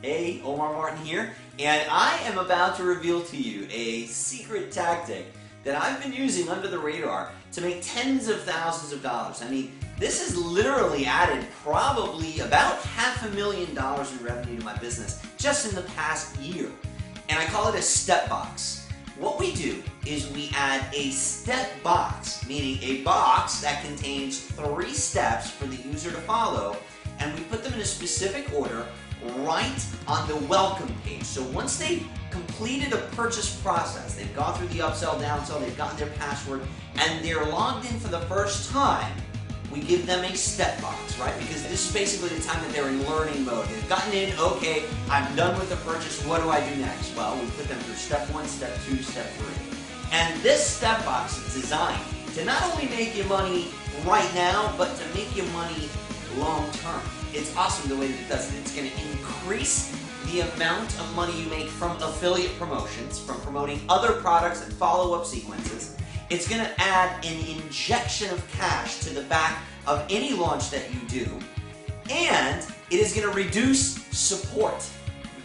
Hey, Omar Martin here, and I am about to reveal to you a secret tactic that I've been using under the radar to make tens of thousands of dollars. I mean, this has literally added probably about $500,000 in revenue to my business just in the past year. And I call it a step box. What we do is we add a step box, meaning a box that contains 3 steps for the user to follow, and we put them in a specific order right on the welcome page. So once they've completed a purchase process, they've gone through the upsell, downsell, they've gotten their password, and they're logged in for the first time, we give them a step box, right? Because this is basically the time that they're in learning mode. They've gotten in, okay, I'm done with the purchase, what do I do next? Well, we put them through step 1, step 2, step 3. And this step box is designed to not only make you money right now, but to make you money long term. It's awesome the way that it does it. It's going to increase the amount of money you make from affiliate promotions, from promoting other products and follow-up sequences. It's going to add an injection of cash to the back of any launch that you do, and it is going to reduce support.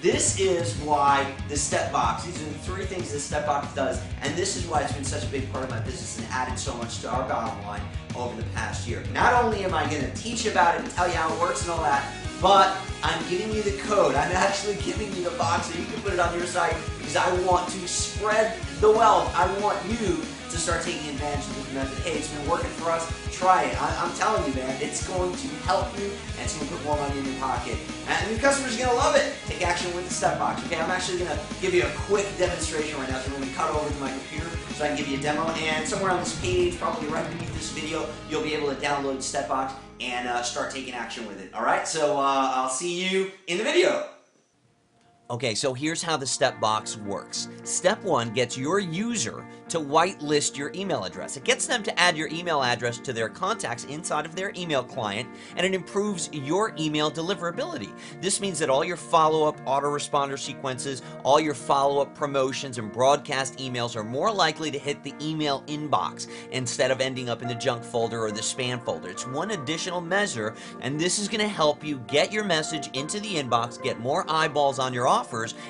This is why the step box, these are the 3 things this step box does, and this is why it's been such a big part of my business and added so much to our bottom line over the past year. Not only am I going to teach you about it and tell you how it works and all that, but I'm giving you the code. I'm actually giving you the box so you can put it on your site because I want to spread the wealth. I want you to start taking advantage of this method. Hey, it's been working for us. Try it. I'm telling you, man, it's going to help you and it's going to put more money in your pocket. And your customers are going to love it. Take action with the step box. Okay, I'm actually going to give you a quick demonstration right now. So I'm going to cut over to my computer so I can give you a demo. And somewhere on this page, probably right beneath this video, you'll be able to download the step box and start taking action with it. All right, so I'll see you in the video. Okay, so here's how the step box works. Step 1 gets your user to whitelist your email address. It gets them to add your email address to their contacts inside of their email client, and it improves your email deliverability. This means that all your follow-up autoresponder sequences, all your follow-up promotions and broadcast emails are more likely to hit the email inbox instead of ending up in the junk folder or the spam folder. It's one additional measure, and this is going to help you get your message into the inbox, get more eyeballs on your offers,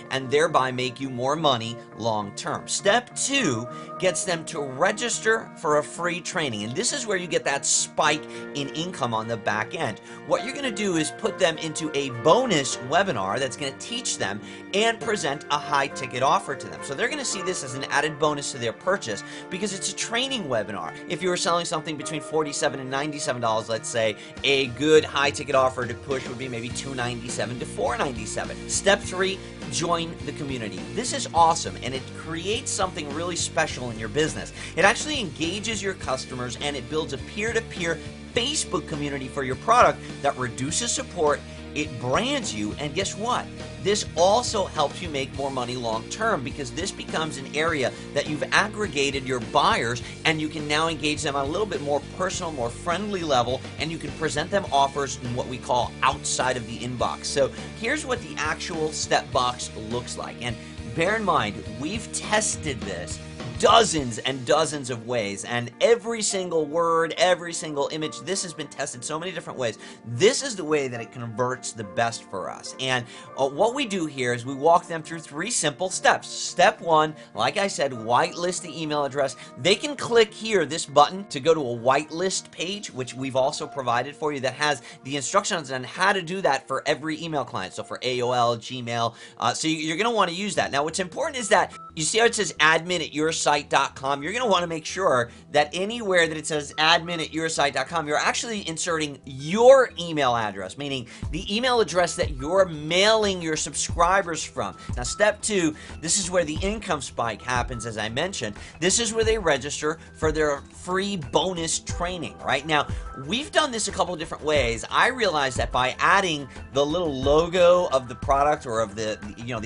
and thereby make you more money long term. Step 2 gets them to register for a free training, and this is where you get that spike in income on the back end. What you're going to do is put them into a bonus webinar that's going to teach them and present a high ticket offer to them. So they're going to see this as an added bonus to their purchase because it's a training webinar. If you were selling something between $47 and $97, let's say, a good high ticket offer to push would be maybe $297 to $497. Step 3, join the community. This is awesome, and it creates something really special in your business. It actually engages your customers, and it builds a peer-to-peer Facebook community for your product that reduces support. It brands you, and guess what? This also helps you make more money long term because this becomes an area that you've aggregated your buyers, and you can now engage them on a little bit more personal, more friendly level, and you can present them offers in what we call outside of the inbox. So here's what the actual step box looks like. And bear in mind, we've tested this dozens and dozens of ways, and every single word, every single image, this has been tested so many different ways. This is the way that it converts the best for us. And what we do here is we walk them through 3 simple steps. Step 1, like I said, whitelist the email address. They can click here, this button, to go to a whitelist page, which we've also provided for you, that has the instructions on how to do that for every email client. So for AOL, Gmail, so you're going to want to use that. Now, what's important is that you see how it says admin@yoursite.com? You're going to want to make sure that anywhere that it says admin@yoursite.com, you're actually inserting your email address, meaning the email address that you're mailing your subscribers from. Now, step 2, this is where the income spike happens, as I mentioned. This is where they register for their free bonus training, right? Now, we've done this a couple of different ways. I realized that by adding the little logo of the product or of the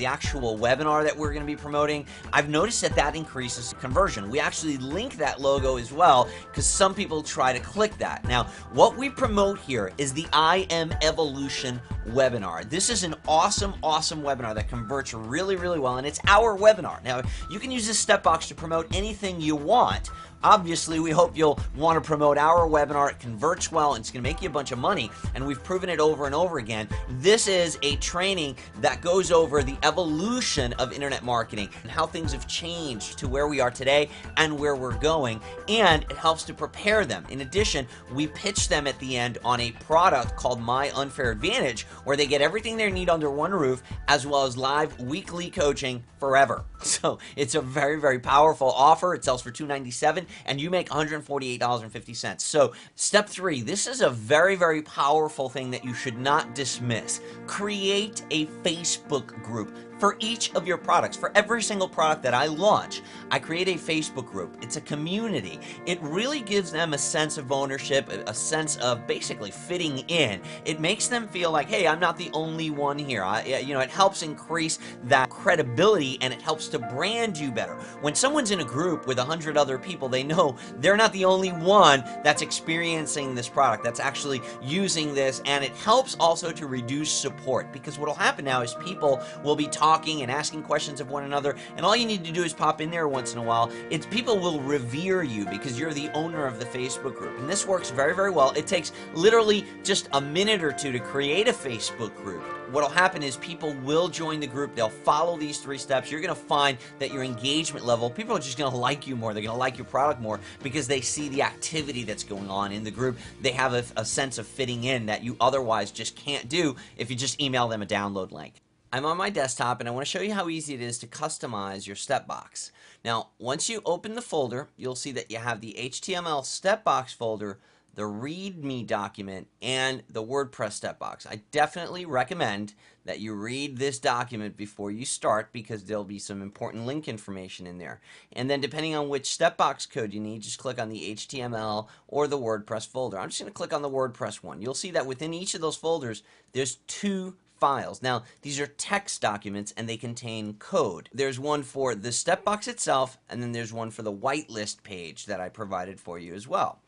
actual webinar that we're going to be promoting, I've noticed that that increases conversion. We actually link that logo as well because some people try to click that. Now, what we promote here is the I Am Evolution webinar. This is an awesome webinar that converts really well, and it's our webinar. Now, you can use this step box to promote anything you want, Obviously, we hope you'll want to promote our webinar. It converts well, and it's going to make you a bunch of money, and we've proven it over and over again. This is a training that goes over the evolution of internet marketing and how things have changed to where we are today and where we're going, and it helps to prepare them. In addition, we pitch them at the end on a product called My Unfair Advantage, where they get everything they need under one roof, as well as live weekly coaching forever. So it's a very, very powerful offer. It sells for $297, and you make $148.50. So step 3, this is a very, very powerful thing that you should not dismiss. Create a Facebook group for each of your products. For every single product that I launch, I create a Facebook group. It's a community. It really gives them a sense of ownership, a sense of basically fitting in. It makes them feel like, hey, I'm not the only one here. It helps increase that credibility, and it helps to brand you better. When someone's in a group with 100 other people, they know they're not the only one that's experiencing this product, that's actually using this, and it helps also to reduce support, because what will happen now is people will be talking and asking questions of one another, and all you need to do is pop in there once in a while. People will revere you because you're the owner of the Facebook group, and this works very, very well. It takes literally just a minute or two to create a Facebook group. What'll happen is people will join the group. They'll follow these 3 steps. You're going to find that your engagement level, people are just going to like you more. They're going to like your product more because they see the activity that's going on in the group. They have a sense of fitting in that you otherwise just can't do if you just email them a download link. I'm on my desktop, and I want to show you how easy it is to customize your step box. Now, once you open the folder, you'll see that you have the HTML step box folder, the README document, and the WordPress step box. I definitely recommend that you read this document before you start, because there'll be some important link information in there. And then depending on which step box code you need, just click on the HTML or the WordPress folder. I'm just going to click on the WordPress one. You'll see that within each of those folders, there's 2 files. Now, these are text documents, and they contain code. There's one for the step box itself, and then there's one for the whitelist page that I provided for you as well.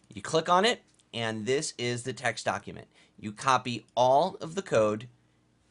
You click on it, and this is the text document. You copy all of the code,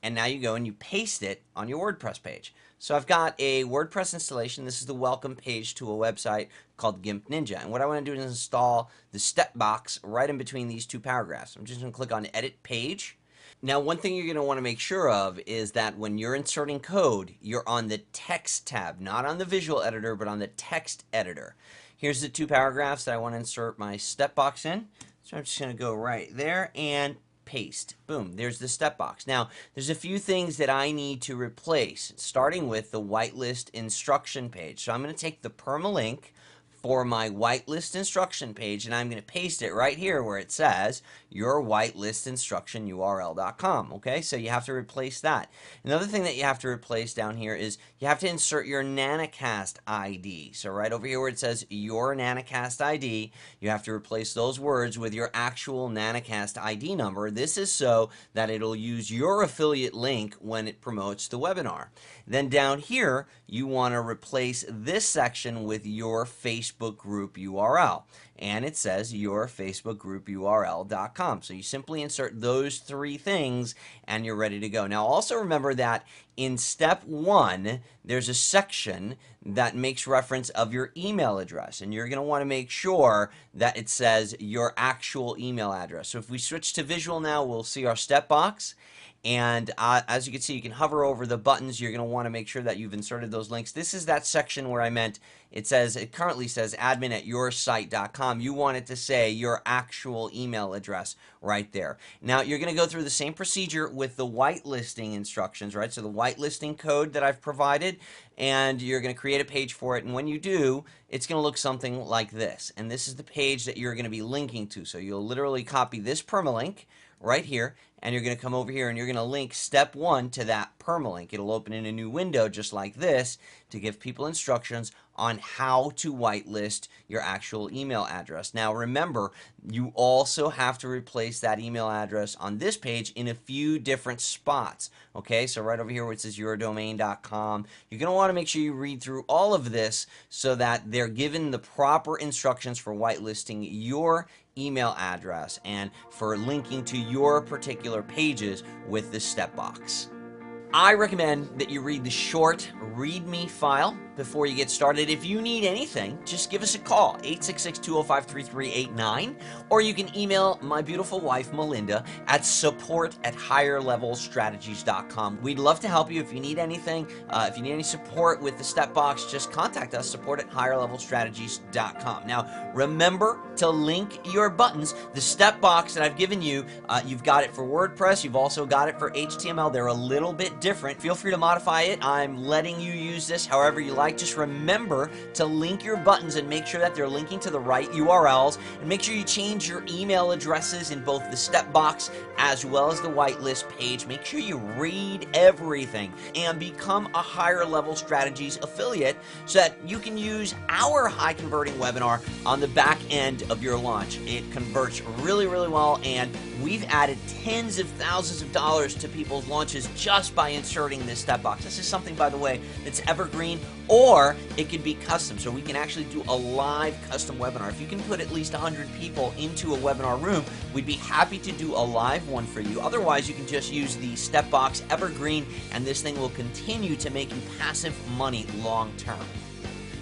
and now you go and you paste it on your WordPress page. So I've got a WordPress installation. This is the welcome page to a website called GIMP Ninja. And what I want to do is install the step box right in between these 2 paragraphs. I'm just going to click on Edit Page. Now, one thing you're going to want to make sure of is that when you're inserting code, you're on the text tab, not on the visual editor, but on the text editor. Here's the 2 paragraphs that I want to insert my step box in. So I'm just going to go right there and paste. Boom, there's the step box. Now, there's a few things that I need to replace, starting with the whitelist instruction page. So I'm going to take the permalink for my whitelist instruction page, and I'm going to paste it right here where it says your whitelist instruction URL.com. Okay, so you have to replace that. Another thing that you have to replace down here is you have to insert your Nanocast ID. So right over here where it says your Nanocast ID, you have to replace those words with your actual Nanocast ID number. This is so that it'll use your affiliate link when it promotes the webinar. Then down here, you want to replace this section with your Facebook group URL. And it says your Facebook group URL.com. So you simply insert those 3 things and you're ready to go. Now also remember that in step 1, there's a section that makes reference of your email address. And you're going to want to make sure that it says your actual email address. So if we switch to visual now, we'll see our step box. And as you can see, you can hover over the buttons. You're going to want to make sure that you've inserted those links. This is that section where I meant it currently says admin@yoursite.com. You want it to say your actual email address right there. Now, you're going to go through the same procedure with the whitelisting instructions, right? So the whitelisting code that I've provided, and you're going to create a page for it. And when you do, it's going to look something like this. And this is the page that you're going to be linking to. So you'll literally copy this permalink right here, and you're going to come over here and you're going to link step 1 to that permalink. It'll open in a new window just like this to give people instructions on how to whitelist your actual email address. Now remember, you also have to replace that email address on this page in a few different spots. Okay, so right over here where it says yourdomain.com, you're going to want to make sure you read through all of this so that they're given the proper instructions for whitelisting your email address and for linking to your particular pages with this step box. I recommend that you read the short README file before you get started. If you need anything, just give us a call, 866-205-3389, or you can email my beautiful wife, Melinda, at support@higherlevelstrategies.com. We'd love to help you if you need anything. If you need any support with the step box, just contact us, support@higherlevelstrategies.com. Now, remember to link your buttons. The step box that I've given you, you've got it for WordPress. You've also got it for HTML. They're a little bit different. Feel free to modify it. I'm letting you use this however you like. Just remember to link your buttons and make sure that they're linking to the right URLs, and make sure you change your email addresses in both the step box as well as the whitelist page. Make sure you read everything and become a Higher Level Strategies affiliate so that you can use our high converting webinar on the back end of your launch. It converts really, really well, and we've added tens of thousands of dollars to people's launches just by inserting this step box. This is something, by the way, that's evergreen, or it could be custom. So we can actually do a live custom webinar. If you can put at least 100 people into a webinar room, we'd be happy to do a live one for you. Otherwise, you can just use the step box evergreen, and this thing will continue to make you passive money long term.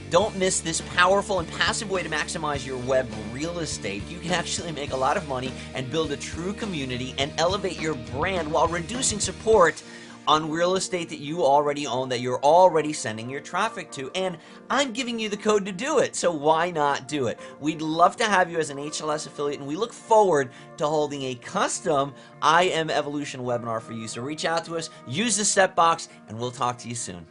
Don't miss this powerful and passive way to maximize your web real estate. You can actually make a lot of money and build a true community and elevate your brand while reducing support on real estate that you already own, that you're already sending your traffic to. And I'm giving you the code to do it, so why not do it? We'd love to have you as an HLS affiliate, and we look forward to holding a custom I Am Evolution webinar for you. So reach out to us, use the step box, and we'll talk to you soon.